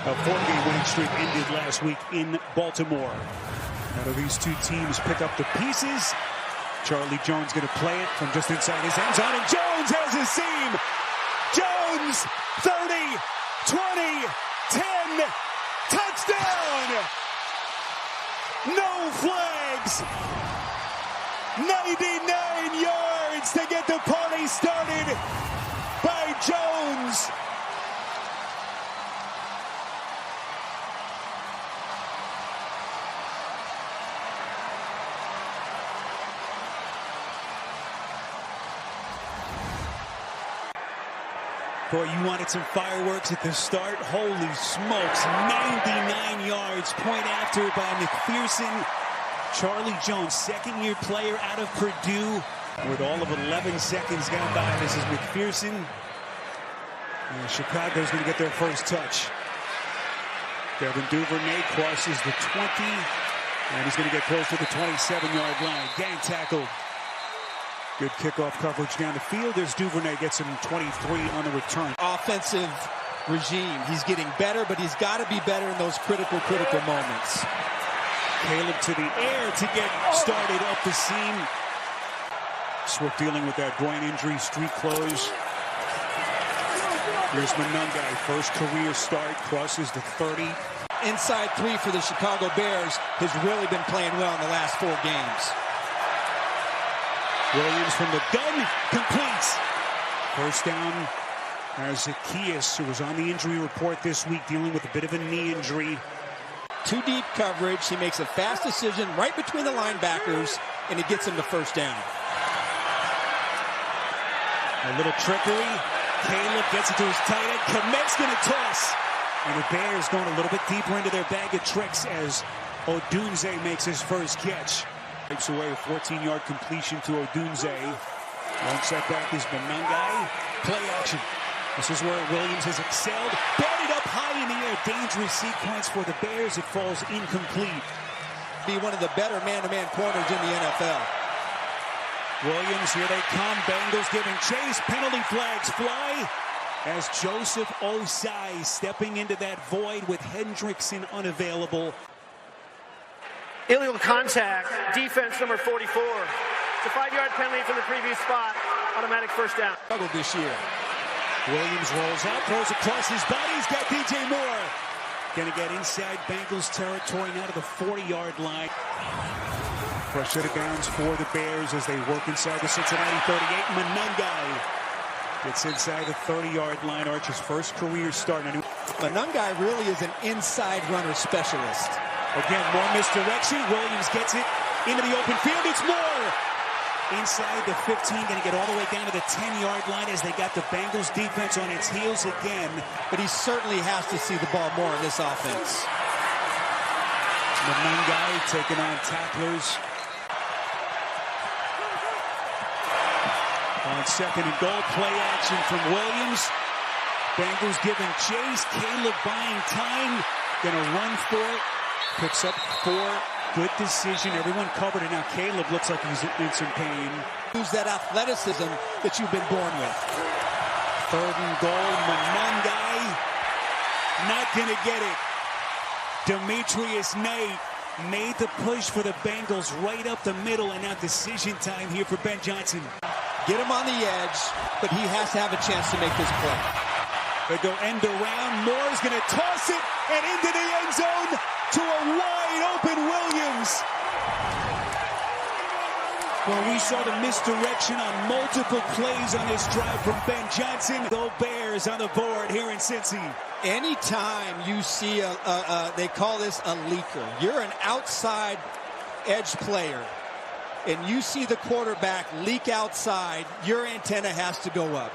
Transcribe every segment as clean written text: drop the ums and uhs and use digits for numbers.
A 4-game winning streak ended last week in Baltimore. Now do these two teams pick up the pieces? Charlie Jones going to play it from just inside his end zone, and Jones has a seam. Jones, 30, 20, 10, touchdown! No flags. 99 yards to get the party started by Jones. Boy, you wanted some fireworks at the start. Holy smokes, 99 yards, point after by McPherson. Charlie Jones, second-year player out of Purdue. With all of 11 seconds gone by, this is McPherson. And Chicago's going to get their first touch. Devin Duvernay crosses the 20, and he's going to get close to the 27-yard line. Gang tackled. Good kickoff coverage down the field. There's Duvernay, gets him 23 on the return. Offensive regime. He's getting better, but he's got to be better in those critical moments. Caleb to the air to get started up the seam. Swift dealing with that groin injury, street close. Here's Monungai, first career start, crosses the 30. Inside 3 for the Chicago Bears has really been playing well in the last 4 games. Williams from the gun completes. First down as Zacchaeus, who was on the injury report this week, dealing with a bit of a knee injury. 2 deep coverage. He makes a fast decision right between the linebackers, and it gets him the first down. A little trickery. Caleb gets it to his tight end. Komet's going to toss. And the Bears going a little bit deeper into their bag of tricks as Odunze makes his first catch. Takes away a 14-yard completion to Odunze. One setback is Monungai. Play action. This is where Williams has excelled. Batted up high in the air. Dangerous sequence for the Bears. It falls incomplete. Be one of the better man-to-man corners in the NFL. Williams, here they come. Bengals giving chase. Penalty flags fly as Joseph Osai stepping into that void with Hendrickson unavailable. Illegal contact, defense number 44. It's a 5-yard penalty from the previous spot. Automatic first down. Struggled this year. Williams rolls out, throws across his body. He's got DJ Moore. Going to get inside Bengals territory now to the 40-yard line. Fresh set of downs for the Bears as they work inside the Cincinnati 38. Monungai gets inside the 30-yard line. Archer's first career start. Monungai really is an inside runner specialist. Again, more misdirection. Williams gets it into the open field. It's Moore. Inside the 15, going to get all the way down to the 10-yard line as they got the Bengals defense on its heels again. But he certainly has to see the ball more in this offense. Monungai taking on tacklers. On second and goal, play action from Williams. Bengals giving chase. Caleb buying time. Going to run for it. Picks up 4. Good decision. Everyone covered it. Now Caleb looks like he's in some pain. Use that athleticism that you've been born with. Third and goal. Monungai not going to get it. Demetrius Knight made the push for the Bengals right up the middle, and now decision time here for Ben Johnson. Get him on the edge, but he has to have a chance to make this play. They go end around. Moore's going to toss it and into the end zone to a wide-open Williams. Well, we saw the misdirection on multiple plays on this drive from Ben Johnson. The Bears on the board here in Cincy. Anytime you see they call this a leaker. You're an outside edge player, and you see the quarterback leak outside, your antenna has to go up.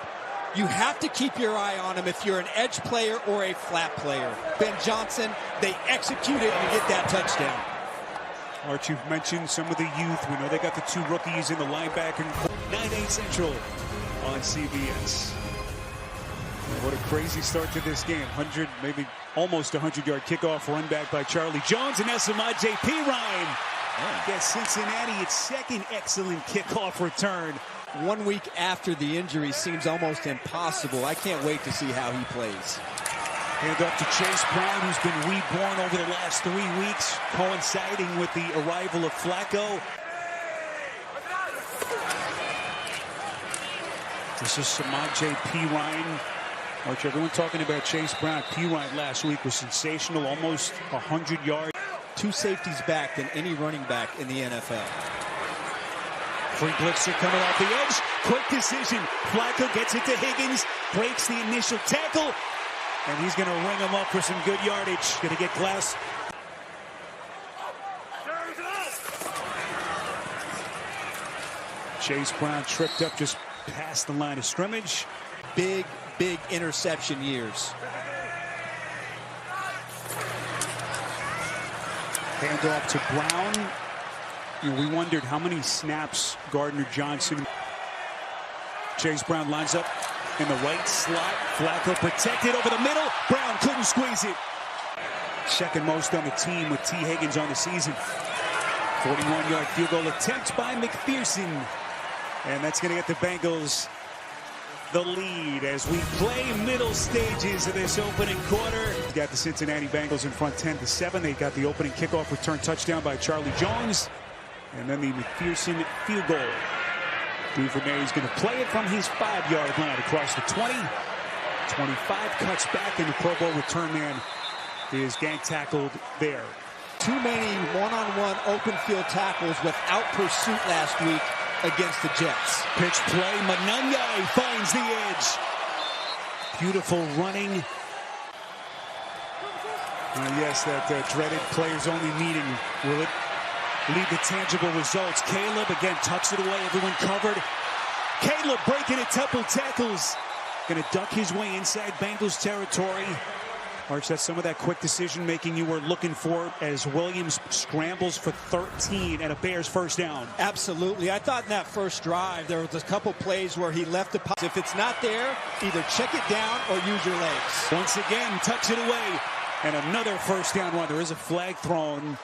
You have to keep your eye on him if you're an edge player or a flat player. Ben Johnson, they execute it and get that touchdown. Art, you've mentioned some of the youth. We know they got the 2 rookies in the linebacker. 9-8 Central on CBS. What a crazy start to this game. 100, maybe almost 100-yard kickoff run back by Charlie Jones. And that's Samaje Perine. Gets Cincinnati its second excellent kickoff return. 1 week after the injury seems almost impossible. I can't wait to see how he plays. Hand off to Chase Brown, who's been reborn over the last 3 weeks, coinciding with the arrival of Flacco. This is Samaje Perine. Arch, everyone talking about Chase Brown. Perine last week was sensational, almost 100 yards. 2 safeties back than any running back in the NFL. Free blitzer coming off the edge. Quick decision. Flacco gets it to Higgins, breaks the initial tackle, and he's going to ring him up for some good yardage. Going to get Glass. Chase Brown tripped up just past the line of scrimmage. Big interception years. Handoff to Brown. You know, we wondered how many snaps Gardner Johnson. Chase Brown lines up in the right slot. Flacco protected over the middle. Brown couldn't squeeze it. Second most on the team with T. Higgins on the season. 41-yard field goal attempt by McPherson. And that's going to get the Bengals the lead as we play middle stages of this opening quarter. We've got the Cincinnati Bengals in front 10-7. They got the opening kickoff return touchdown by Charlie Jones. And then the McPherson field goal. Duvernay's going to play it from his 5-yard line across the 20. 25 cuts back, and the Pro Bowl return man is gang tackled there. Too many one-on-one open field tackles without pursuit last week against the Jets. Pitch play. Manungai finds the edge. Beautiful running. Yes, that dreaded players-only meeting. Will it lead to tangible results? Caleb again tucks it away. Everyone covered. Caleb breaking a couple tackles. Going to duck his way inside Bengals territory. Arch, that's some of that quick decision making you were looking for as Williams scrambles for 13 and a Bears first down. Absolutely. I thought in that first drive there was a couple plays where he left the pocket. If it's not there, either check it down or use your legs. Once again, tucks it away. And another first down run. There is a flag thrown.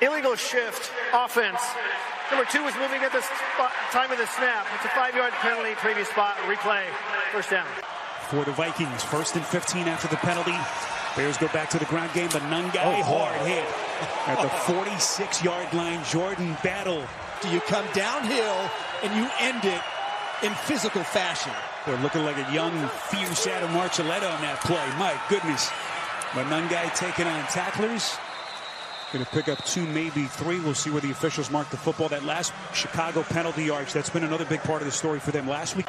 Illegal shift offense. Number 2 was moving at the time of the snap. It's a 5-yard penalty, previous spot, replay, first down. For the Vikings, 1st and 15 after the penalty. Bears go back to the ground game, but Nungai hard hit at the 46-yard line. Jordan Battle. You come downhill and you end it in physical fashion. They're looking like a young, fierce Adam Archuleta on that play. My goodness. But Nungai taking on tacklers. Going to pick up 2, maybe 3. We'll see where the officials mark the football. That last Chicago penalty arch, that's been another big part of the story for them last week.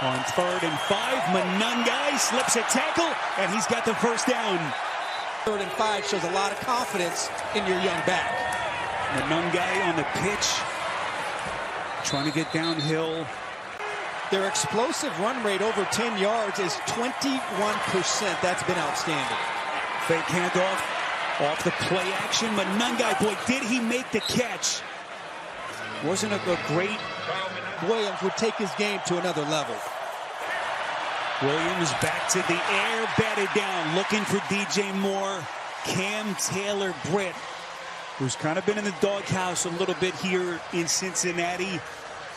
On 3rd and 5, Manungai slips a tackle, and he's got the first down. 3rd and 5 shows a lot of confidence in your young back. Manungai on the pitch, trying to get downhill. Their explosive run rate over 10 yards is 21%. That's been outstanding. Fake handoff off the play action. Manungai, boy, did he make the catch. Wasn't a great... Williams would take his game to another level. Williams back to the air, batted down, looking for DJ Moore. Cam Taylor-Britt, who's kind of been in the doghouse a little bit here in Cincinnati,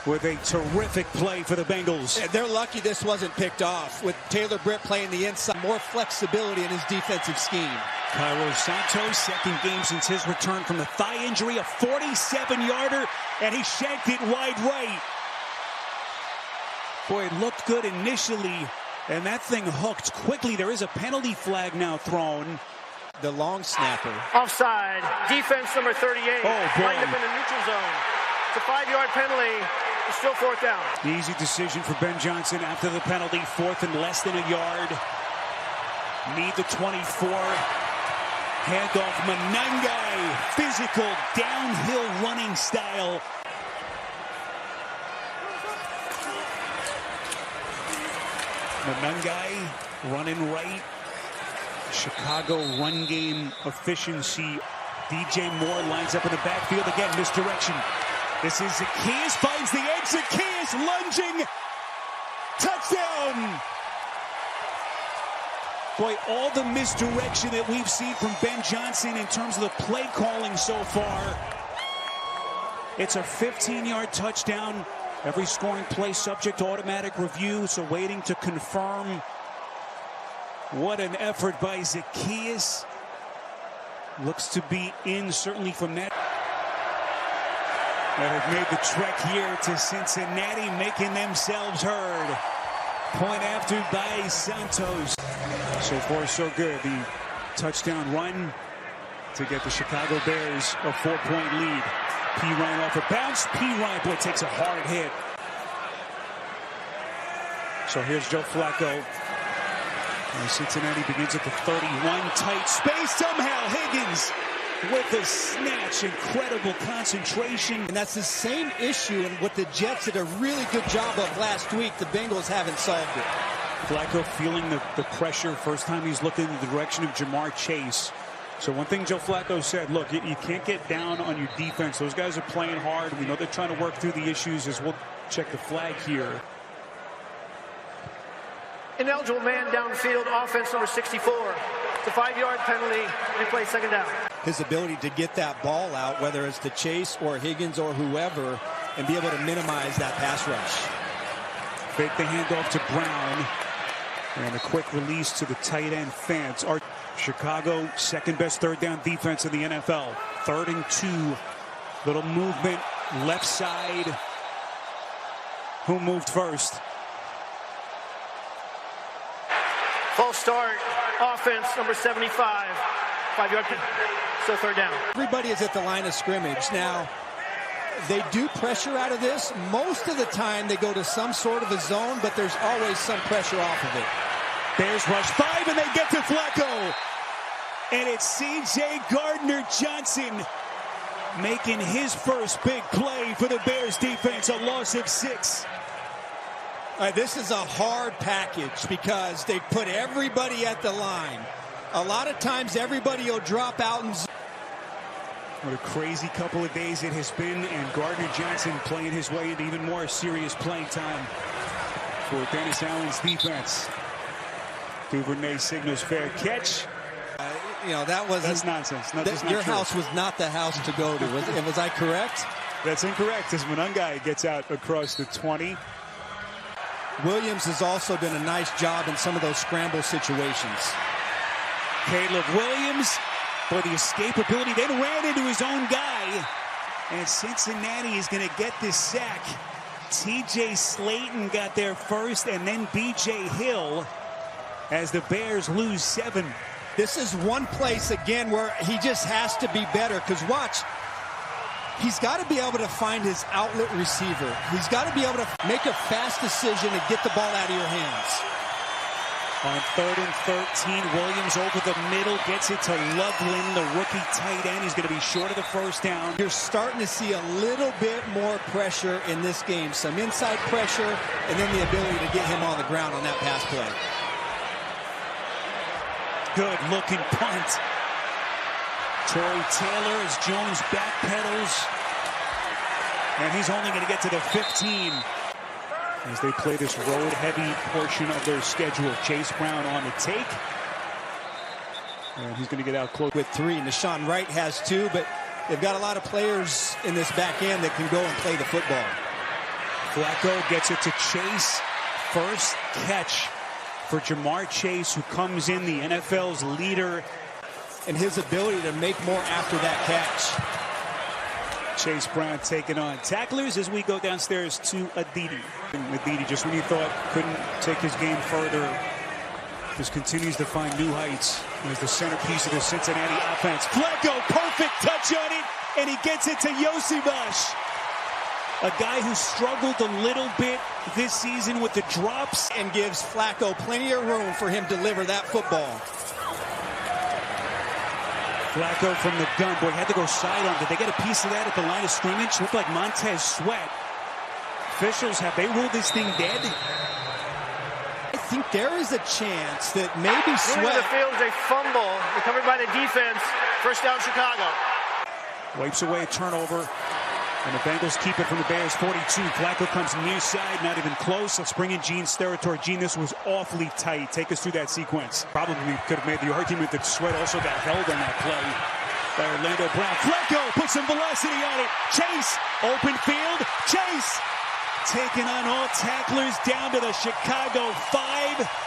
with a terrific play for the Bengals. Yeah, they're lucky this wasn't picked off, with Taylor-Britt playing the inside. More flexibility in his defensive scheme. Cairo Santos, 2nd game since his return from the thigh injury, a 47-yarder, and he shanked it wide right. Boy, it looked good initially, and that thing hooked quickly. There is a penalty flag now thrown. The long snapper. Offside. Defense number 38. Oh, boy. Lined up in the neutral zone. It's a 5-yard penalty. It's still 4th down. Easy decision for Ben Johnson after the penalty. 4th and less than a yard. Need the 24. Handoff Manungai. Physical, downhill running style. Manungai running right. Chicago run game efficiency. DJ Moore lines up in the backfield again. Misdirection. This is Zacchaeus, finds the edge. Zacchaeus lunging. Touchdown. Boy, all the misdirection that we've seen from Ben Johnson in terms of the play calling so far. It's a 15-yard touchdown. Every scoring play subject to automatic review, so waiting to confirm. What an effort by Zacchaeus. Looks to be in, certainly from that. That have made the trek here to Cincinnati, making themselves heard. Point after by Santos. So far, so good. The touchdown run to get the Chicago Bears a 4-point lead. Pirine off a bounce. Pirine, boy, takes a hard hit. So here's Joe Flacco. And Cincinnati begins at the 31. Tight space. Somehow Higgins with a snatch. Incredible concentration. And that's the same issue and what the Jets did a really good job of last week. The Bengals haven't solved it. Flacco feeling the pressure. First time he's looking in the direction of Jamar Chase. So one thing Joe Flacco said, look, you can't get down on your defense. Those guys are playing hard. We know they're trying to work through the issues as we'll check the flag here. Ineligible man downfield, offense number 64. It's a 5-yard penalty. Replay, second down. His ability to get that ball out, whether it's to Chase or Higgins or whoever, and be able to minimize that pass rush. Fake the handoff to Brown. And a quick release to the tight end Fant. Our Chicago, second best third down defense in the NFL. 3rd and 2. Little movement left side. Who moved first? False start. Offense number 75. 5-yard penalty. So third down. Everybody is at the line of scrimmage. Now, they do pressure out of this. Most of the time they go to some sort of a zone, but there's always some pressure off of it. Bears rush 5 and they get to Flacco. And it's C.J. Gardner-Johnson making his first big play for the Bears defense, a loss of 6. This is a hard package because they put everybody at the line. A lot of times everybody will drop out and what a crazy couple of days it has been, and Gardner-Johnson playing his way into even more serious playing time for Dennis Allen's defense. Duvernay signals fair catch. You know, that's nonsense. Your house was not the house to go to. Was I correct? That's incorrect, as Monungai gets out across the 20. Williams has also done a nice job in some of those scramble situations. Caleb Williams, for the escapability, then ran into his own guy. And Cincinnati is going to get this sack. T.J. Slayton got there first, and then B.J. Hill as the Bears lose 7. This is one place, again, where he just has to be better. Because watch, he's got to be able to find his outlet receiver. He's got to be able to make a fast decision and get the ball out of your hands. On 3rd and 13, Williams over the middle, gets it to Loveland, the rookie tight end. He's going to be short of the first down. You're starting to see a little bit more pressure in this game. Some inside pressure, and then the ability to get him on the ground on that pass play. Good looking punt. Torrey Taylor as Jones backpedals. And he's only going to get to the 15. As they play this road-heavy portion of their schedule. Chase Brown on the take. And he's going to get out close with 3. Nashawn Wright has 2, but they've got a lot of players in this back end that can go and play the football. Flacco gets it to Chase. First catch for Jamar Chase, who comes in the NFL's leader. And his ability to make more after that catch. Chase Brown taking on tacklers as we go downstairs to Aditi. Aditi, just when you thought couldn't take his game further, just continues to find new heights as the centerpiece of the Cincinnati offense. Flacco, perfect touch on it, and he gets it to Yosivash. A guy who struggled a little bit this season with the drops. And gives Flacco plenty of room for him to deliver that football. Flacco from the gun. Boy, had to go sidearm. Did they get a piece of that at the line of scrimmage? Looked like Montez Sweat. Officials, have they ruled this thing dead? I think there is a chance that maybe Sweat... Moving to the field is a fumble. Recovered by the defense. First down, Chicago. Wipes away a turnover. And the Bengals keep it from the Bears, 42. Flacco comes near side, not even close. Let's bring in Gene Steratore. Gene, this was awfully tight. Take us through that sequence. Probably could have made the argument that Sweat also got held on that play by Orlando Brown. Flacco puts some velocity on it. Chase, open field. Chase taking on all tacklers down to the Chicago 5.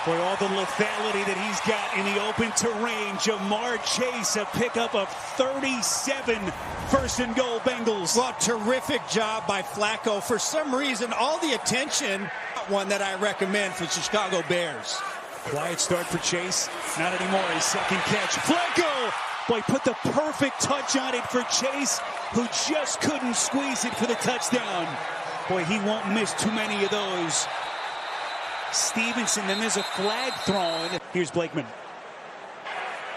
For all the lethality that he's got in the open terrain, Jamar Chase, a pickup of 37, first and goal Bengals. Well, terrific job by Flacco. For some reason, all the attention, one that I recommend for the Chicago Bears. Quiet start for Chase, not anymore, his second catch. Flacco, boy, put the perfect touch on it for Chase, who just couldn't squeeze it for the touchdown. Boy, he won't miss too many of those. Stevenson, then there's a flag thrown. Here's Blakeman.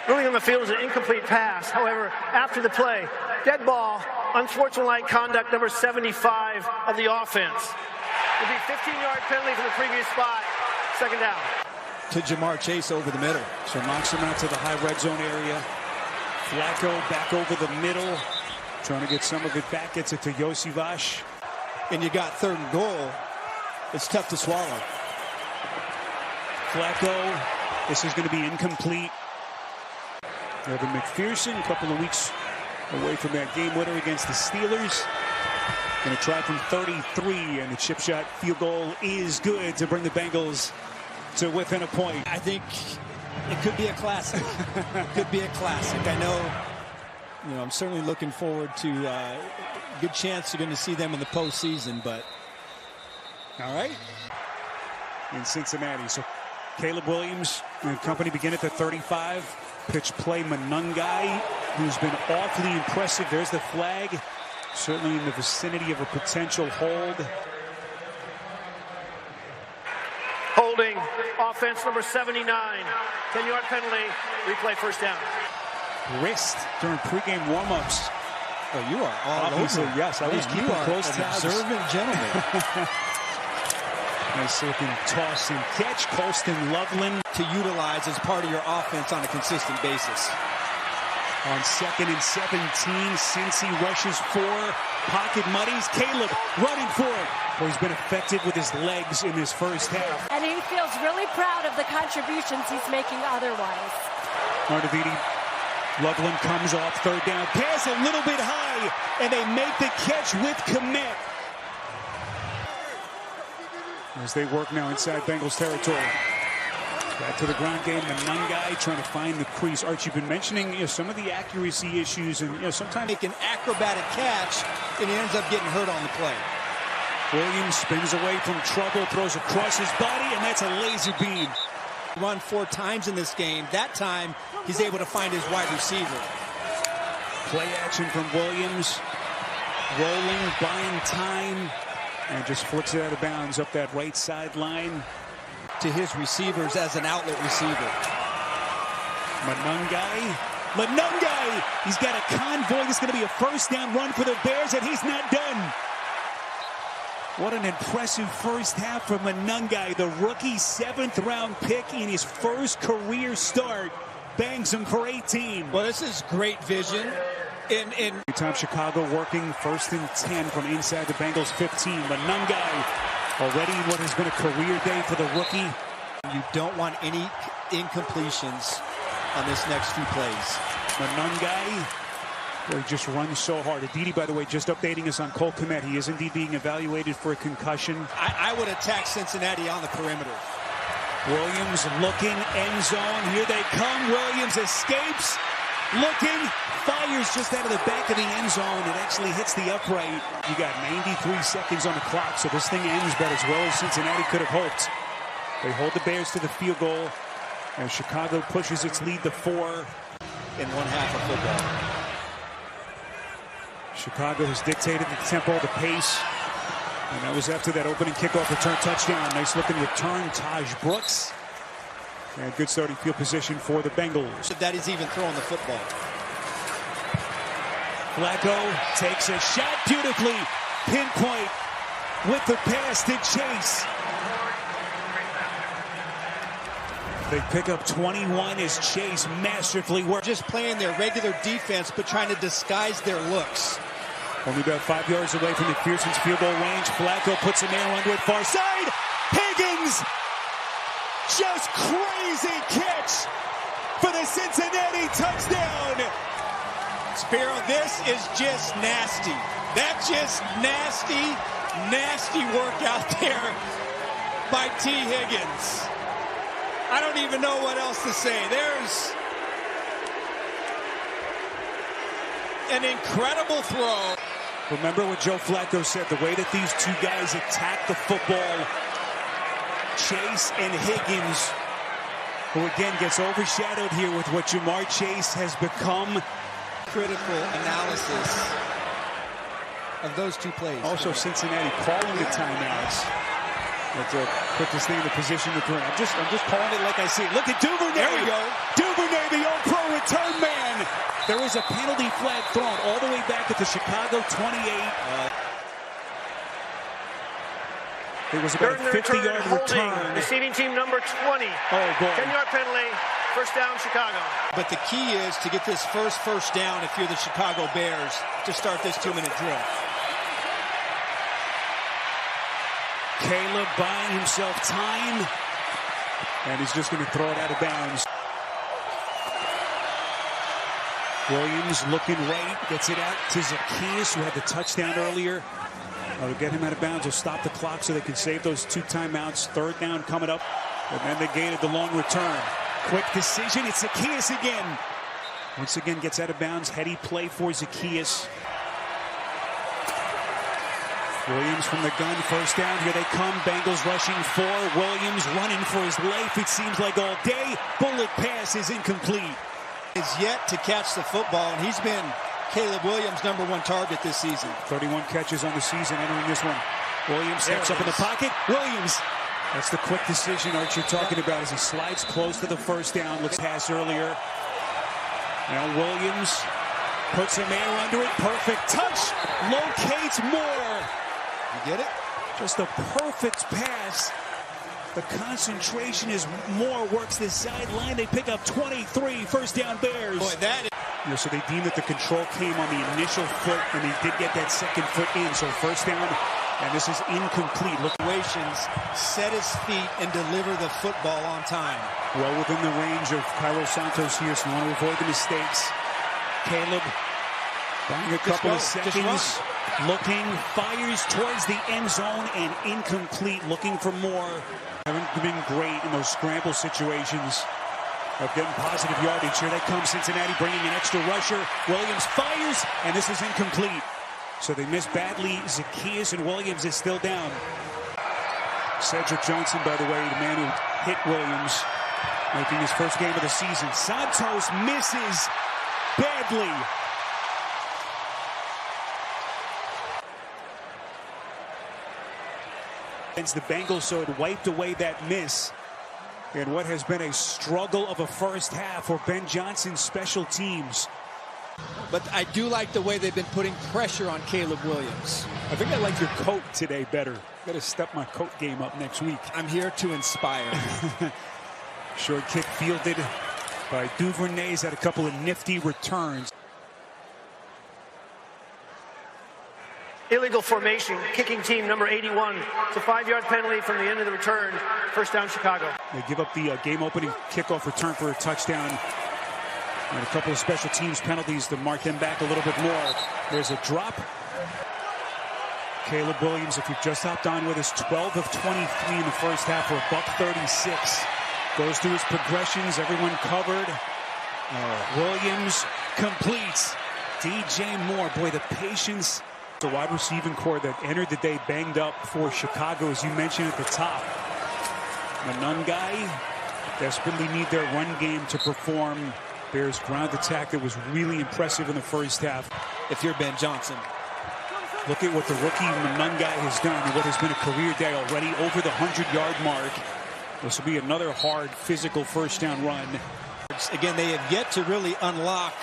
Ruling on the field is an incomplete pass. However, after the play, dead ball, unsportsmanlike conduct, number 75 of the offense. It'll be a 15-yard penalty from the previous spot. Second down. To Jamar Chase over the middle. So knocks him out to the high red zone area. Flacco back over the middle, trying to get some of it back. Gets it to Yosivash. And you got third and goal. It's tough to swallow. Flacco, this is going to be incomplete. Evan McPherson, a couple of weeks away from that game winner against the Steelers. Going to try from 33, and the chip shot field goal is good to bring the Bengals to within a point. I think it could be a classic. Could be a classic. I know, I'm certainly looking forward to a good chance you're going to see them in the postseason, but all right. In Cincinnati, so Caleb Williams and company begin at the 35. Pitch play Manungai, who's been awfully impressive. There's the flag. Certainly in the vicinity of a potential hold. Holding, offense number 79. 10-yard penalty, replay first down. Wrist during pregame warmups. Oh, you are all obviously, over. Yes, I was keeping close to tabs. Observant gentleman. Nice looking toss and catch. Colston Loveland to utilize as part of your offense on a consistent basis. On 2nd and 17, Cincy rushes 4. Pocket muddies. Caleb running for it. Well, he's been effective with his legs in this first half. And he feels really proud of the contributions he's making otherwise. Artavidi. Loveland comes off third down. Pass a little bit high, and they make the catch with Komet. As they work now inside Bengals territory. Back to the ground game. Manungai trying to find the crease. Archie, you've been mentioning some of the accuracy issues, and sometimes make an acrobatic catch, and he ends up getting hurt on the play. Williams spins away from trouble, throws across his body, and that's a laser beam. Run 4 times in this game. That time, he's able to find his wide receiver. Play action from Williams. Rolling, buying time, and just flicks it out of bounds up that right sideline. To his receivers as an outlet receiver. Manungai. He's got a convoy. This is going to be a first down run for the Bears, and he's not done. What an impressive first half from Manungai, the rookie 7th round pick in his first career start. Bangs him for 18. Well, this is great vision. Time Chicago working 1st and 10 from inside the Bengals 15. Manungai already what has been a career day for the rookie. You don't want any incompletions on this next few plays. Manungai, well, he just runs so hard. Aditi, by the way, just updating us on Cole Komet. He is indeed being evaluated for a concussion. I would attack Cincinnati on the perimeter. Williams looking, end zone. Here they come. Williams escapes, looking, fires just out of the back of the end zone. It actually hits the upright. You got 93 seconds on the clock, so this thing ends about as well as Cincinnati could have hoped. They hold the Bears to the field goal, and Chicago pushes its lead to 4 in one half of football. Chicago has dictated the tempo, the pace, and that was after that opening kickoff return touchdown. Nice looking return, Taj Brooks. And good starting field position for the Bengals. That is even throwing the football. Flacco takes a shot beautifully. Pinpoint with the pass to Chase. They pick up 21 as Chase masterfully works. Just playing their regular defense, but trying to disguise their looks. Only about 5 yards away from McPherson's field goal range. Flacco puts an arrow under it far side. Higgins! Just crazy catch for the Cincinnati touchdown. Sparrow, this is just nasty. That's just nasty, nasty work out there by T. Higgins. I don't even know what else to say. There's an incredible throw. Remember what Joe Flacco said, the way that these two guys attack the football, Chase and Higgins, who again gets overshadowed here with what Jamar Chase has become. Critical analysis of those two plays. Also Cincinnati calling the timeouts. That's the quickest thing in the position to throw. I'm just calling it like I see it. Look at Duvernay. There we go. Duvernay, the all-pro return man. There was a penalty flag thrown all the way back at the Chicago 28. It was about a 50-yard return. Receiving team number 20. Oh, boy. 10-yard penalty. First down, Chicago. But the key is to get this first down if you're the Chicago Bears to start this 2-minute drill. Caleb buying himself time. And he's just going to throw it out of bounds. Williams looking right, gets it out to Zacchaeus, who had the touchdown earlier. To get him out of bounds, will stop the clock so they can save those 2 timeouts. Third down coming up, and then they gained the long return. Quick decision, it's Zacchaeus again. Once again gets out of bounds, heady play for Zacchaeus. Williams from the gun, first down, here they come. Bengals rushing 4, Williams running for his life, it seems like all day. Bullet pass is incomplete. Is yet to catch the football, and he's been Caleb Williams' #1 target this season. 31 catches on the season entering this one. Williams steps up in the pocket. Williams. That's the quick decision Art you're talking about as he slides close to the first down. Looks pass earlier. Now Williams puts some air under it. Perfect touch. Locates Moore. You get it? Just a perfect pass. The concentration is Moore works this sideline. They pick up 23. First down Bears. Boy, that is... So they deemed that the control came on the initial foot, and he did get that second foot in. So first down, and this is incomplete. Situations, set his feet and deliver the football on time. Well within the range of Cairo Santos here, so you want to avoid the mistakes. Caleb buying a couple of seconds, looking, fires towards the end zone, and incomplete. Looking for more. Haven't been great in those scramble situations of getting positive yardage. Here they come, Cincinnati bringing an extra rusher. Williams fires, and this is incomplete. So they miss badly. Zacchaeus, and Williams is still down. Cedric Johnson, by the way, the man who hit Williams, making his first game of the season. Santos misses badly. Against the Bengals, so it wiped away that miss. And what has been a struggle of a first half for Ben Johnson's special teams. But I do like the way they've been putting pressure on Caleb Williams. I think I like your coat today better. Got to step my coat game up next week. I'm here to inspire. Short kick fielded by Duvernay's, had a couple of nifty returns. Illegal formation, kicking team number 81. It's a 5-yard penalty from the end of the return. First down, Chicago. They give up the game-opening kickoff return for a touchdown. And a couple of special teams penalties to mark them back a little bit more. There's a drop. Caleb Williams, if you've just hopped on with us, 12 of 23 in the first half for $136. Goes through his progressions, everyone covered. Williams completes. DJ Moore, boy, the patience. The wide receiving core that entered the day banged up for Chicago, as you mentioned at the top. Manungai desperately need their run game to perform. Bears ground attack that was really impressive in the first half. If you're Ben Johnson. Look at what the rookie Manungai has done and what has been a career day already, over the 100-yard mark. This will be another hard, physical first down run. Again, they have yet to really unlock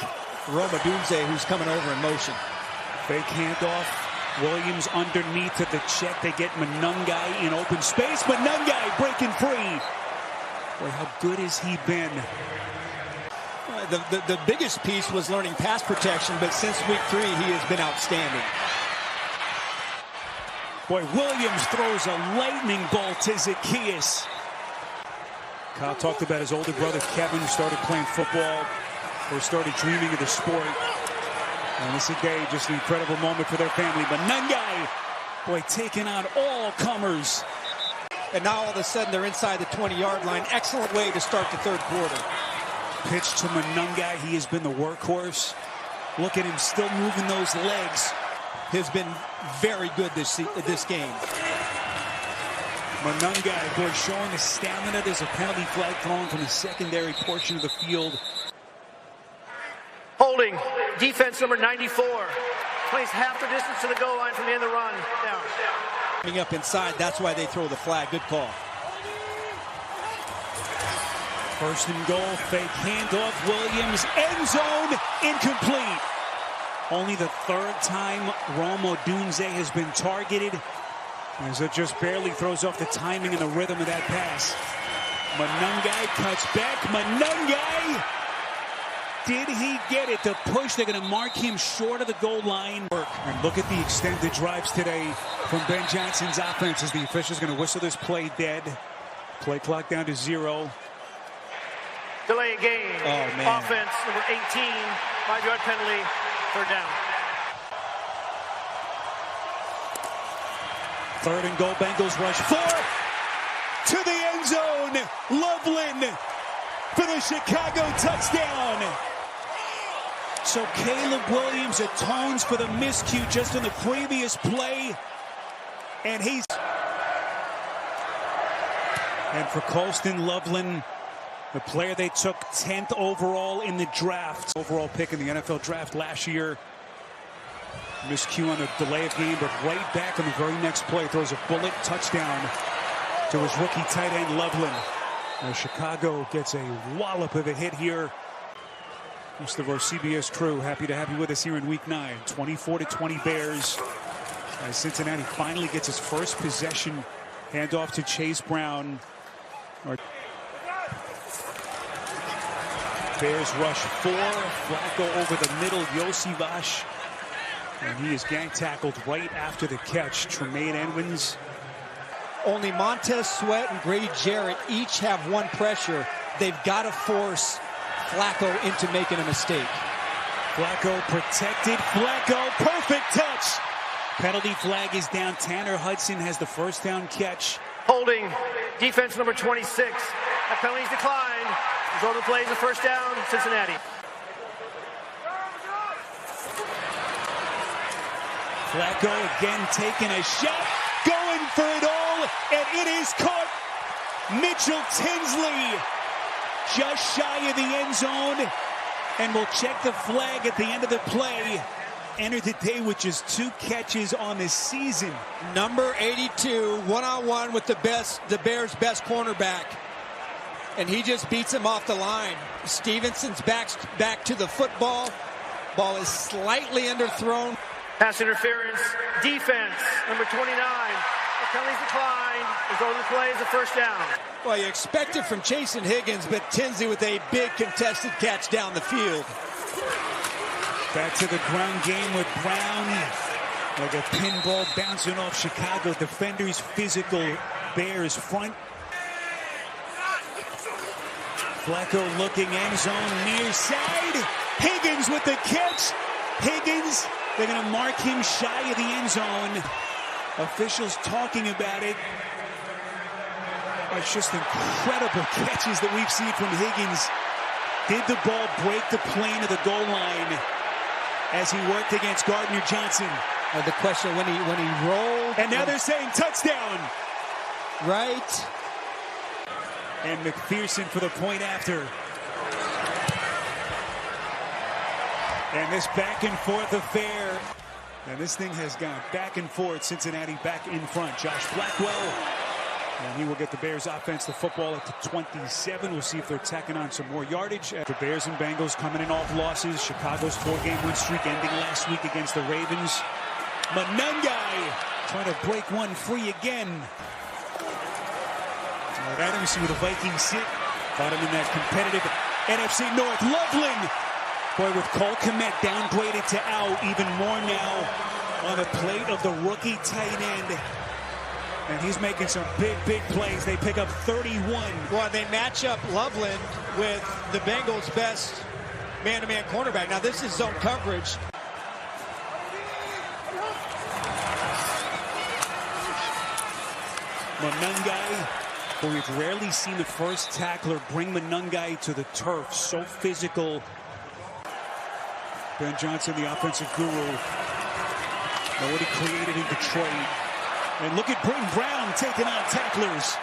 Roma Dunze, who's coming over in motion. Fake handoff. Williams underneath to the check. They get Manungai in open space. Manungai breaking free. Boy, how good has he been? The biggest piece was learning pass protection, but since week 3, he has been outstanding. Boy, Williams throws a lightning bolt to Zacchaeus. Kyle talked about his older brother, Kevin, who started playing football or started dreaming of the sport. And this is a day, just an incredible moment for their family. But Nungai, boy, taking on all comers. And now all of a sudden they're inside the 20-yard line. Excellent way to start the third quarter. Pitch to Manungai. He has been the workhorse. Look at him still moving those legs. Has been very good this game. Manungai, boy, showing the stamina. There's a penalty flag thrown from the secondary portion of the field. Holding, defense number 94. Plays half the distance to the goal line from the end of the run. Down. Coming up inside, that's why they throw the flag. Good call. First and goal, fake handoff. Williams, end zone, incomplete. Only the third time Rome Odunze has been targeted, as it just barely throws off the timing and the rhythm of that pass. Manungai cuts back. Manungai! Did he get it? The push, they're going to mark him short of the goal line. And look at the extended drives today from Ben Johnson's offense as the official's going to whistle this play dead. Play clock down to 0. Delay game. Oh, man. Offense number 18. 5-yard penalty. Third down. Third and goal. Bengals rush 4 to the end zone. Loveland for the Chicago touchdown. So Caleb Williams atones for the miscue just in the previous play. And for Colston Loveland, the player they took 10th overall in the draft. Overall pick in the NFL draft last year. Miscue on a delay of game, but right back on the very next play, throws a bullet touchdown to his rookie tight end Loveland. Now Chicago gets a wallop of a hit here. Most of our CBS crew happy to have you with us here in Week 9. 24-20 Bears. As Cincinnati finally gets his first possession. Handoff to Chase Brown. Bears rush 4. Flacco over the middle. Yossi and he is gang tackled right after the catch. Tremaine Edmonds. Only Montez Sweat and Grady Jarrett each have one pressure. They've got to force Flacco into making a mistake. Flacco protected. Flacco, perfect touch. Penalty flag is down. Tanner Hudson has the first down catch. Holding, defense number 26. That penalty's declined. Result of the play is a first down, Cincinnati. Flacco again taking a shot, going for it all, and it is caught. Mitchell Tinsley just shy of the end zone, and we'll check the flag at the end of the play. Entered the day with just 2 catches on the season. Number 82, one-on-one with the Bears' best cornerback. And he just beats him off the line. Stevenson's back to the football. Ball is slightly underthrown. Pass interference, defense, number 29. The penalty's declined. Result of the play is a first down. Well, you expect it from Chasen Higgins, but Tinsley with a big contested catch down the field. Back to the ground game with Brown. Like a pinball bouncing off Chicago defenders. Physical Bears front. Flacco looking end zone near side. Higgins with the catch. Higgins, they're going to mark him shy of the end zone. Officials talking about it. It's just incredible catches that we've seen from Higgins. Did the ball break the plane of the goal line as he worked against Gardner Johnson? The question, when he rolled. And now they're saying touchdown. Right. And McPherson for the point after. And this back and forth affair. And this thing has gone back and forth. Cincinnati back in front. Josh Blackwell. And he will get the Bears offense the football at the 27. We'll see if they're tacking on some more yardage. The Bears and Bengals coming in off losses. Chicago's 4-game win streak ending last week against the Ravens. Manungai trying to break one free again. Adams with the Vikings sit. Got him in that competitive NFC North. Loveland. Boy, with Cole Kmet downgraded to out, even more now on the plate of the rookie tight end. And he's making some big plays. They pick up 31. Well, they match up Loveland with the Bengals' best man-to-man cornerback. Now, this is zone coverage. Monungai, but we've rarely seen the first tackler bring Monungai to the turf. So physical. Ben Johnson, the offensive guru. Know what he created in Detroit. And look at Britton Brown taking on tacklers.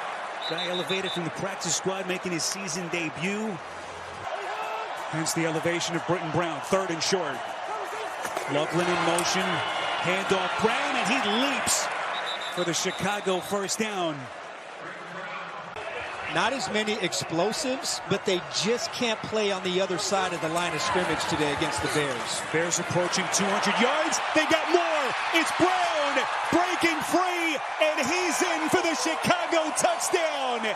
Guy elevated from the practice squad, making his season debut. Hence the elevation of Britton Brown. 3rd and short. Loveland in motion. Handoff Brown, and he leaps for the Chicago first down. Not as many explosives, but they just can't play on the other side of the line of scrimmage today against the Bears. Bears approaching 200 yards. They got more. It's Brown breaking free, and he's in for the Chicago touchdown.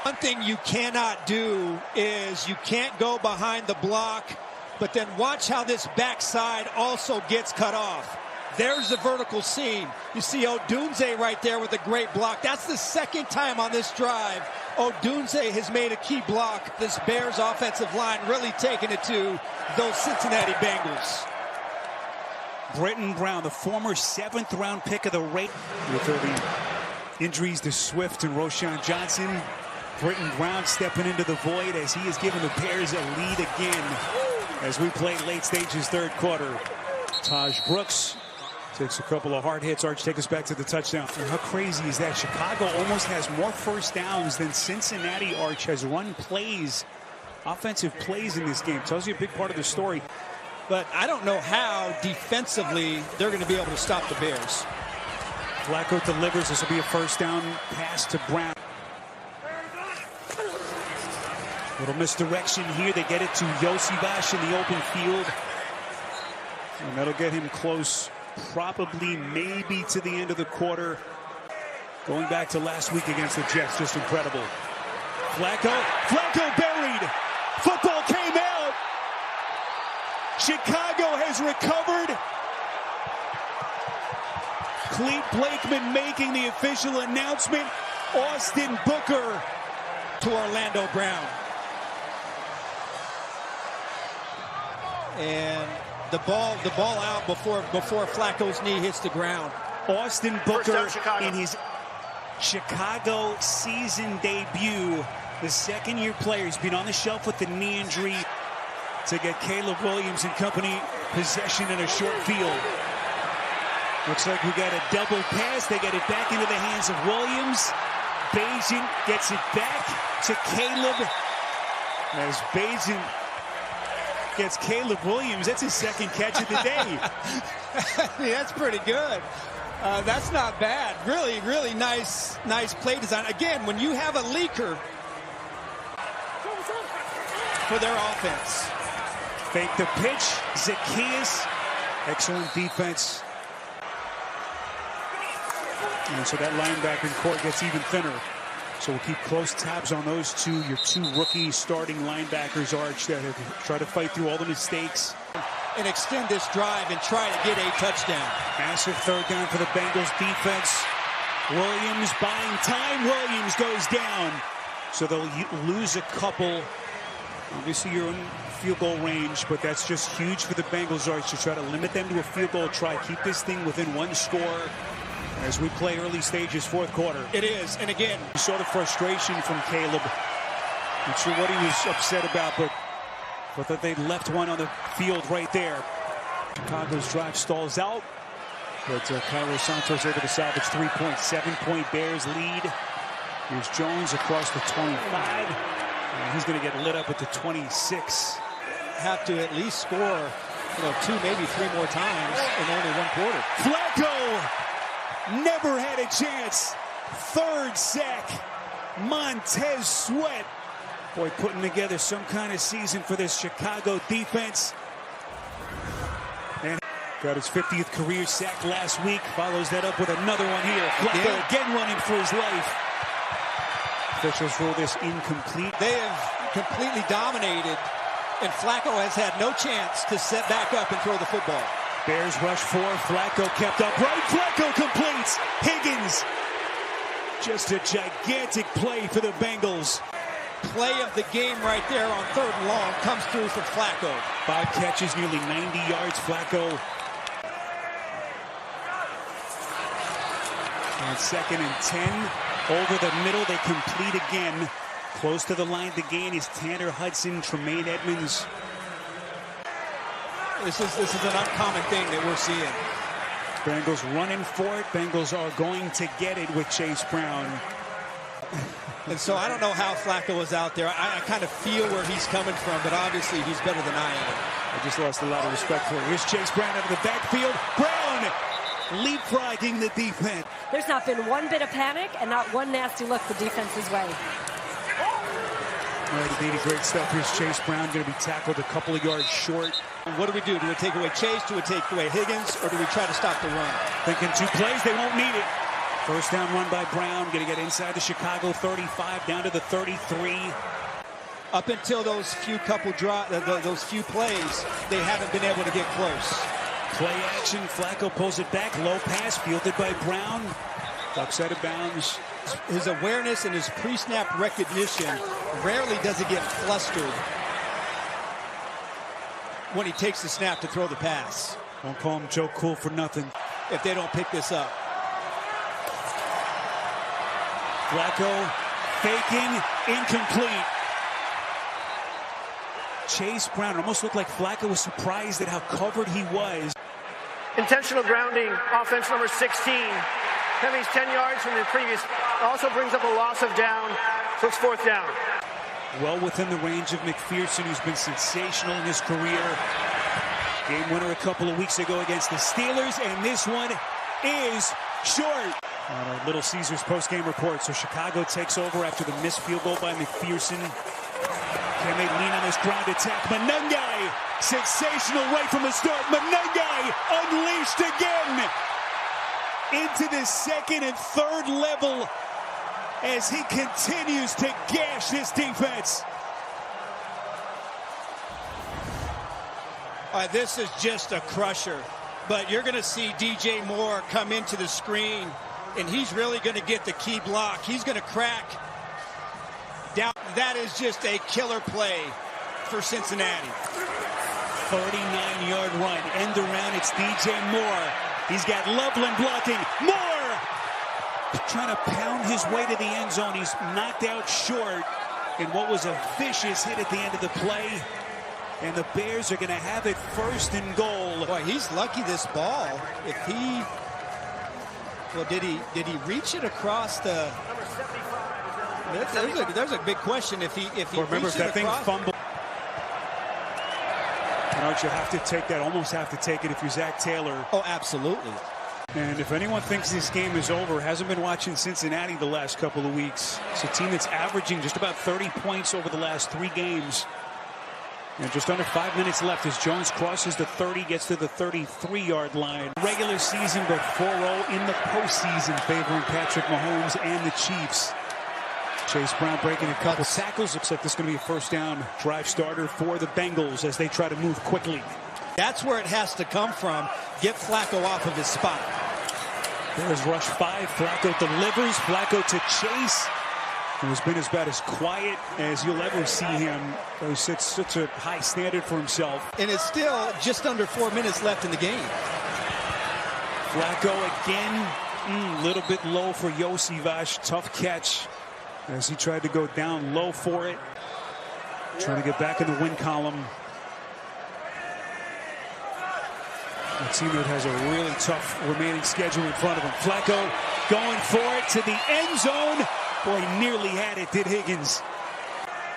One thing you cannot do is you can't go behind the block, but then watch how this backside also gets cut off. There's the vertical seam. You see Odunze right there with a great block. That's the 2nd time on this drive Odunze has made a key block. This Bears offensive line really taking it to those Cincinnati Bengals. Britton Brown, the former 7th round pick of the rate. With the injuries to Swift and Roschon Johnson, Britton Brown stepping into the void as he has given the Bears a lead again as we play late stages 3rd quarter. Taj Brooks takes a couple of hard hits. Arch, take us back to the touchdown. And how crazy is that? Chicago almost has more first downs than Cincinnati. Arch has run plays, offensive plays in this game. Tells you a big part of the story. But I don't know how defensively they're going to be able to stop the Bears. Flacco delivers. This will be a first down pass to Brown. Little misdirection here. They get it to Yosivash in the open field. And that'll get him close, probably maybe to the end of the quarter. Going back to last week against the Jets, just incredible. Flacco buried. Football came out. Chicago has recovered. Clete Blakeman making the official announcement. Austin Booker to Orlando Brown. And the ball out before Flacco's knee hits the ground. Austin Booker in his Chicago season debut. The 2nd-year player has been on the shelf with the knee injury to get Caleb Williams and company possession in a short field. Looks like we got a double pass. They get it back into the hands of Williams. Bajan gets it back to Caleb. As Bajan gets Caleb Williams, that's his 2nd catch of the day. That's pretty good. That's not bad. Really, really nice play design. Again, when you have a leaker for their offense. Fake the pitch. Zacchaeus. Excellent defense. And so that linebacker core gets even thinner. So we'll keep close tabs on those two. Your 2 rookie starting linebackers, Arch, that have tried to fight through all the mistakes. And extend this drive and try to get a touchdown. Massive 3rd down for the Bengals defense. Williams buying time. Williams goes down. So they'll lose a couple. Obviously, you're in field goal range, but that's just huge for the Bengals, Arch, to try to limit them to a field goal. Try to keep this thing within 1 score as we play early stages 4th quarter. It is, and again, you saw the frustration from Caleb. Not sure what he was upset about, but that they left one on the field right there. Chicago's drive stalls out, but Cairo Santos able to salvage 3 points. 7-point Bears lead. Here's Jones across the 25. And he's going to get lit up at the 26. Have to at least score, 2, maybe 3 more times in only 1 quarter. Flacco never had a chance. 3rd sack. Montez Sweat. Boy, putting together some kind of season for this Chicago defense. And got his 50th career sack last week. Follows that up with another one here. Flacco again running for his life. Officials rule this incomplete. They have completely dominated, and Flacco has had no chance to set back up and throw the football. Bears rush 4. Flacco kept upright. Flacco completes. Higgins. Just a gigantic play for the Bengals. Play of the game right there on 3rd and long comes through from Flacco. 5 catches, nearly 90 yards. Flacco On 2nd and 10, over the middle, they complete again. Close to the line to gain is Tanner Hudson, Tremaine Edmonds. This is an uncommon thing that we're seeing. Bengals running for it. Bengals are going to get it with Chase Brown. And so I don't know how Flacco was out there. I kind of feel where he's coming from, but obviously he's better than I am. I just lost a lot of respect for it. Here's Chase Brown out of the backfield. Brown leapfrogging the defense. There's not been one bit of panic and not one nasty look the defense's way. All right, Aditi, great stuff. Here's Chase Brown going to be tackled a couple of yards short. And what do we do? Do we take away Chase? Do we take away Higgins? Or do we try to stop the run? Thinking 2 plays, they won't need it. First down run by Brown. Going to get inside the Chicago 35, down to the 33. Up until those few those few plays, they haven't been able to get close. Play action. Flacco pulls it back. Low pass fielded by Brown. Ducks out of bounds. His awareness and his pre-snap recognition rarely does it get flustered when he takes the snap to throw the pass. Don't call him Joe Cool for nothing. If they don't pick this up. Flacco faking, incomplete. Chase Brown almost looked like Flacco was surprised at how covered he was. Intentional grounding, offense number 16. Heavy's 10 yards from the previous. Also brings up a loss of down, so it's 4th down. Well within the range of McPherson, who's been sensational in his career. Game winner a couple of weeks ago against the Steelers, and this one is short. On our Little Caesars post-game report, so Chicago takes over after the missed field goal by McPherson. Can they lean on this ground attack? Manungai, sensational right from the start. Manungai unleashed again into the 2nd and 3rd level as he continues to gash this defense. This is just a crusher, but you're going to see DJ Moore come into the screen, and he's really going to get the key block. He's going to crack down. That is just a killer play for Cincinnati. 39-yard run, end around. It's DJ Moore. He's got Loveland blocking. Moore trying to pound his way to the end zone. He's knocked out short in what was a vicious hit at the end of the play. And the Bears are going to have it 1st and goal. Boy, he's lucky this ball. If he, well, did he reach it across the? There's a big question. If he remember, if that thing fumbled. You have to take that, almost have to take it if you're Zach Taylor. Oh, absolutely. And if anyone thinks this game is over, hasn't been watching Cincinnati the last couple of weeks. It's a team that's averaging just about 30 points over the last 3 games. And just under 5 minutes left as Jones crosses the 30, gets to the 33-yard line. Regular season, but 4-0 in the postseason, favoring Patrick Mahomes and the Chiefs. Chase Brown breaking a couple tackles. Looks like this is going to be a 1st down drive starter for the Bengals as they try to move quickly. That's where it has to come from. Get Flacco off of his spot. There's rush 5. Flacco delivers. Flacco to Chase, who has been about as quiet as you'll ever see him. He sets such a high standard for himself. And it's still just under 4 minutes left in the game. Flacco again, a little bit low for Yosivas. Tough catch as he tried to go down low for it. Trying to get back in the win column. A team that has a really tough remaining schedule in front of him. Flacco going for it to the end zone. Boy, nearly had it, did Higgins.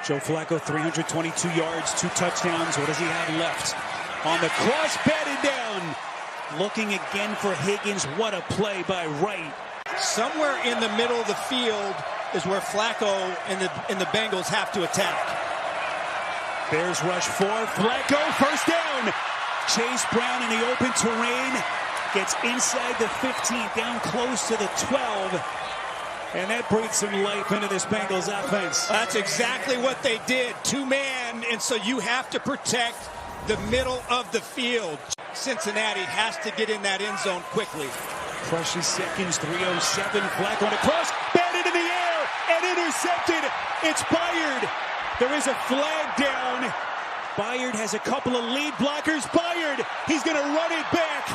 Joe Flacco, 322 yards, 2 touchdowns. What does he have left? On the cross, batted down. Looking again for Higgins. What a play by Wright. Somewhere in the middle of the field is where Flacco and the Bengals have to attack. Bears rush 4. Flacco, 1st down. Chase Brown in the open terrain. Gets inside the 15, down close to the 12. And that breathes some life into this Bengals offense. That's exactly what they did. 2-man, and so you have to protect the middle of the field. Cincinnati has to get in that end zone quickly. Crushes seconds, 3:07. Flacco on a cross, batted in the air, and intercepted. It's Byard. There is a flag down. Byard has a couple of lead blockers. Byard, he's going to run it back.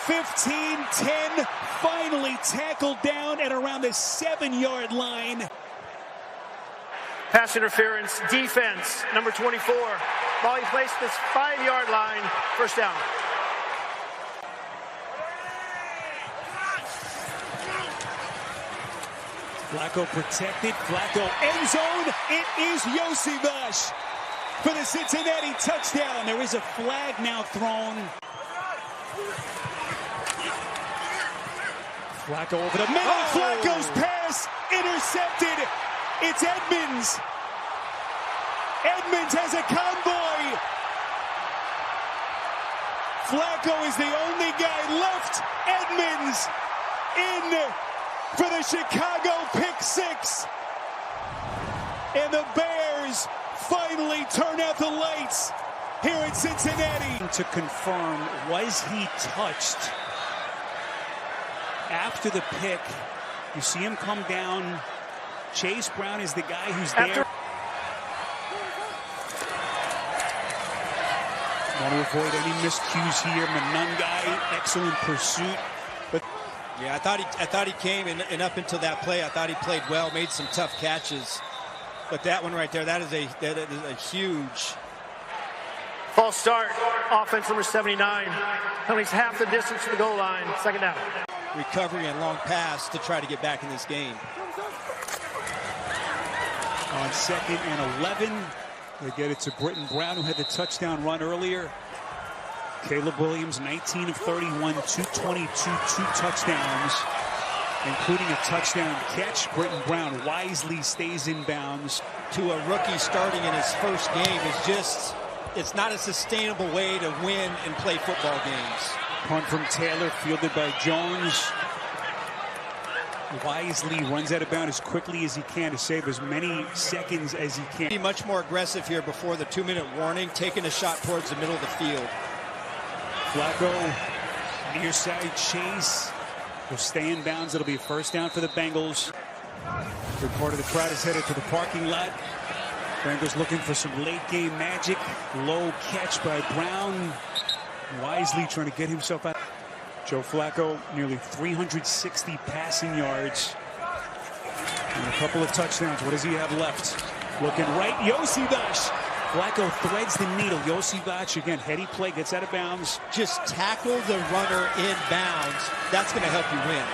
15, 10, finally tackled down at around the 7-yard line. Pass interference, defense, number 24. Ball he placed this 5-yard line, first down. Flacco protected. Flacco end zone. It is Yosivas for the Cincinnati touchdown. There is a flag now thrown. Flacco over the middle. Oh. Flacco's pass intercepted. It's Edmonds. Edmonds has a convoy. Flacco is the only guy left. Edmonds in for the Chicago pick six. And the Bears finally turn out the lights here in Cincinnati. To confirm, was he touched after the pick? You see him come down. Chase Brown is the guy who's there. Want to avoid any miscues here. Manungai, excellent pursuit. But yeah, I thought he came and up until that play, I thought he played well, made some tough catches. But that one right there, that is a huge false start. Offense number 79. Penalties half the distance to the goal line. Second down. Recovery and long pass to try to get back in this game. On 2nd and 11, they get it to Britton Brown, who had the touchdown run earlier. Caleb Williams, 19 of 31, 222, 2 touchdowns, including a touchdown catch. Britton Brown wisely stays in bounds. To a rookie starting in his first game is just, it's not a sustainable way to win and play football games. Punt from Taylor, fielded by Jones. Wisely runs out of bounds as quickly as he can to save as many seconds as he can. Be much more aggressive here before the 2-minute warning, taking a shot towards the middle of the field. Flacco, near side chase, will stay in bounds. It'll be a first down for the Bengals. Good part of the crowd is headed to the parking lot. Bengals looking for some late game magic. Low catch by Brown. Wisely trying to get himself out. Joe Flacco, nearly 360 passing yards and a couple of touchdowns. What does he have left? Looking right, Yosivas. Flacco threads the needle. Yosivas, again, heady play, gets out of bounds. Just tackle the runner in bounds. That's going to help you win.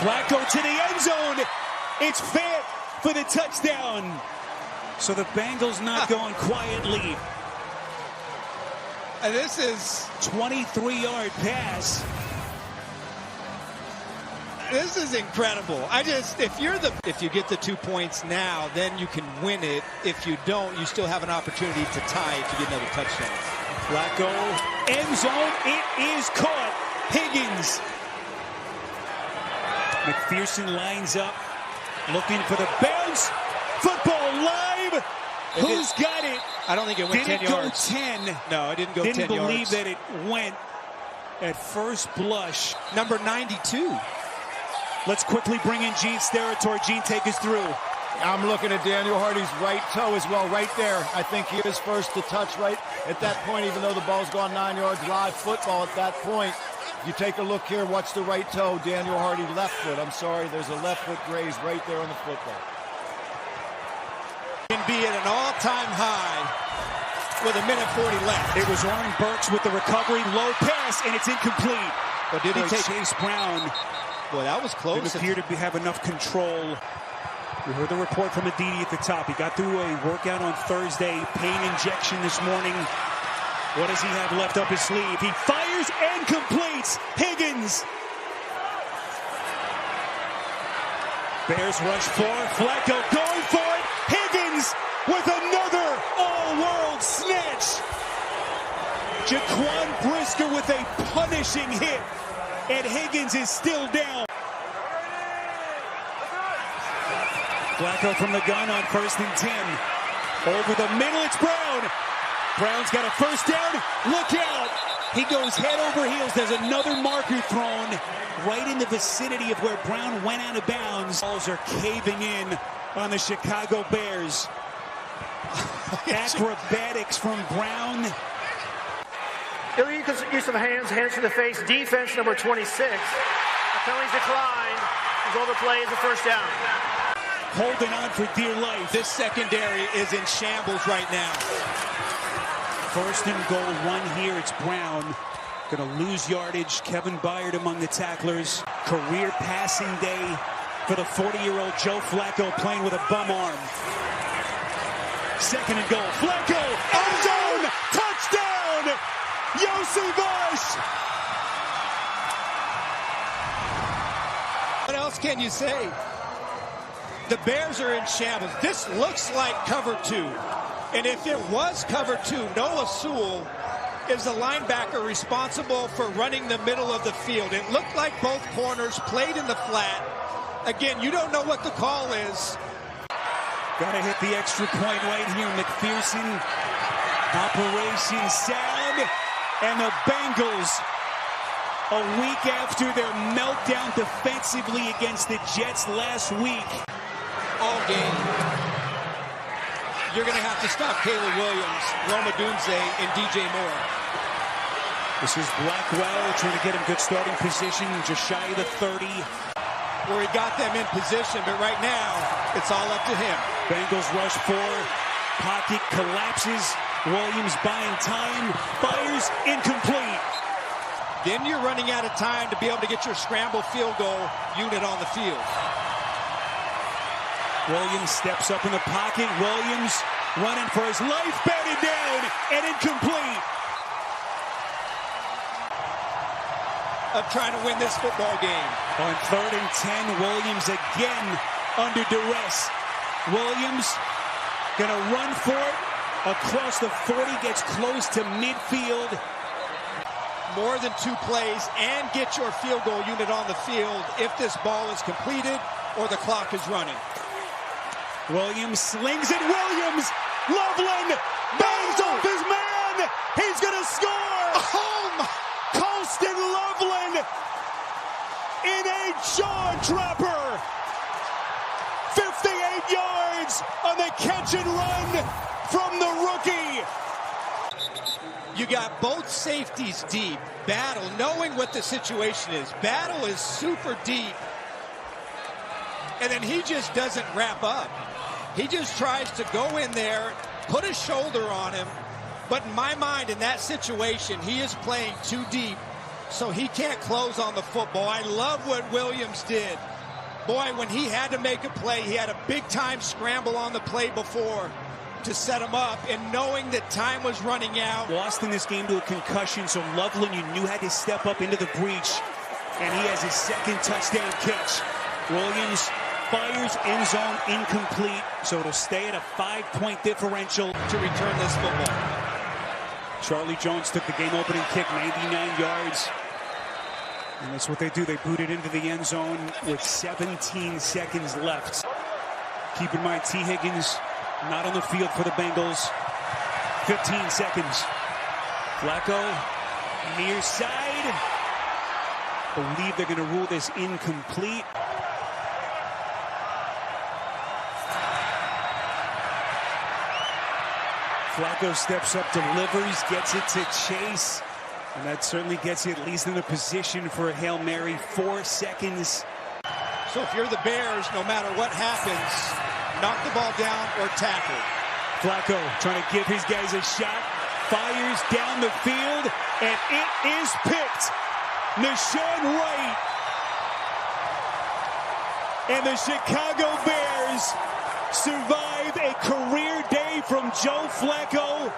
Flacco to the end zone. It's Fant for the touchdown. So the Bengals not going quietly. This is 23-yard pass. This is incredible. If you get the 2 points now, then you can win it. If you don't, you still have an opportunity to tie if you get another touchdown. Flacco, end zone, it is caught. Higgins. McPherson lines up, looking for the bounce. Football live. Who's got it? I don't think it went 10 yards. Didn't go 10. No, it didn't go 10 yards. Didn't believe that it went at first blush. Number 92. Let's quickly bring in Gene's territory. Gene, take us through. I'm looking at Daniel Hardy's right toe as well, right there. I think he is first to touch right at that point, even though the ball's gone 9 yards. Live football at that point. You take a look here, watch the right toe. Daniel Hardy left foot. I'm sorry, there's a left foot graze right there on the football. Can be at an all-time high with 1:40 left. It was Oren Burks with the recovery, low pass, and it's incomplete. But did he take Chase Brown? Boy, that was close. Didn't appear to have enough control. We heard the report from Aditi at the top. He got through a workout on Thursday, pain injection this morning. What does he have left up his sleeve? He fires and completes. Higgins. Bears rush for Flacco going for it. Higgins with another all-world snatch. Jaquan Brisker with a punishing hit. And Higgins is still down. Flacco from the gun on 1st and 10. Over the middle, it's Brown. Brown's got a first down. Look out. He goes head over heels. There's another marker thrown right in the vicinity of where Brown went out of bounds. Balls are caving in on the Chicago Bears. Acrobatics from Brown. Illegal use of hands to the face. Defense number 26. Penalties declined. Result of play is a first down. Holding on for dear life. This secondary is in shambles right now. First and goal, run here. It's Brown. Going to lose yardage. Kevin Byard among the tacklers. Career passing day for the 40-year-old Joe Flacco playing with a bum arm. Second and goal. Flacco, end zone, touchdown! Yossi Bush! What else can you say? The Bears are in shambles. This looks like cover 2. And if it was cover 2, Noah Sewell is the linebacker responsible for running the middle of the field. It looked like both corners played in the flat. Again, you don't know what the call is. Got to hit the extra point right here. McPherson, operation sound, and the Bengals, a week after their meltdown defensively against the Jets last week. All game, you're going to have to stop Caleb Williams, Roma Dunze, and DJ Moore. This is Blackwell trying to get him good starting position, just shy of the 30. Where he got them in position, but right now, it's all up to him. Bengals rush 4, pocket collapses, Williams buying time, fires, incomplete. Then you're running out of time to be able to get your scramble field goal unit on the field. Williams steps up in the pocket. Williams running for his life, batted down, and incomplete. Of trying to win this football game. On 3rd and 10, Williams again under duress. Williams gonna run for it across the 40, gets close to midfield. More than 2 plays and get your field goal unit on the field if this ball is completed or the clock is running. Williams slings it. Williams, Loveland, bangs off his man. He's gonna score. Home, Colston Loveland in a jaw dropper. 58 yards on the catch and run from the rookie. You got both safeties deep. Battle, knowing what the situation is. Battle is super deep. And then he just doesn't wrap up. He just tries to go in there, put a shoulder on him. But in my mind, in that situation, he is playing too deep, so he can't close on the football. I love what Williams did. Boy, when he had to make a play, he had a big-time scramble on the play before to set him up, and knowing that time was running out. Lost in this game to a concussion, so Loveland, you knew, had to step up into the breach, and he has his 2nd touchdown catch. Williams fires, end zone, incomplete, so it'll stay at a 5-point differential To return this football. Charlie Jones took the game-opening kick, 99 yards. And that's what they do. They boot it into the end zone with 17 seconds left. Keep in mind, T. Higgins not on the field for the Bengals. 15 seconds. Flacco, near side. Believe they're going to rule this incomplete. Flacco steps up, delivers, gets it to Chase. And that certainly gets you at least in a position for a Hail Mary. 4 seconds. So if you're the Bears, no matter what happens, knock the ball down or tackle. Flacco trying to give his guys a shot. Fires down the field, and it is picked. Nashawn Wright and the Chicago Bears survive a career day from Joe Flacco.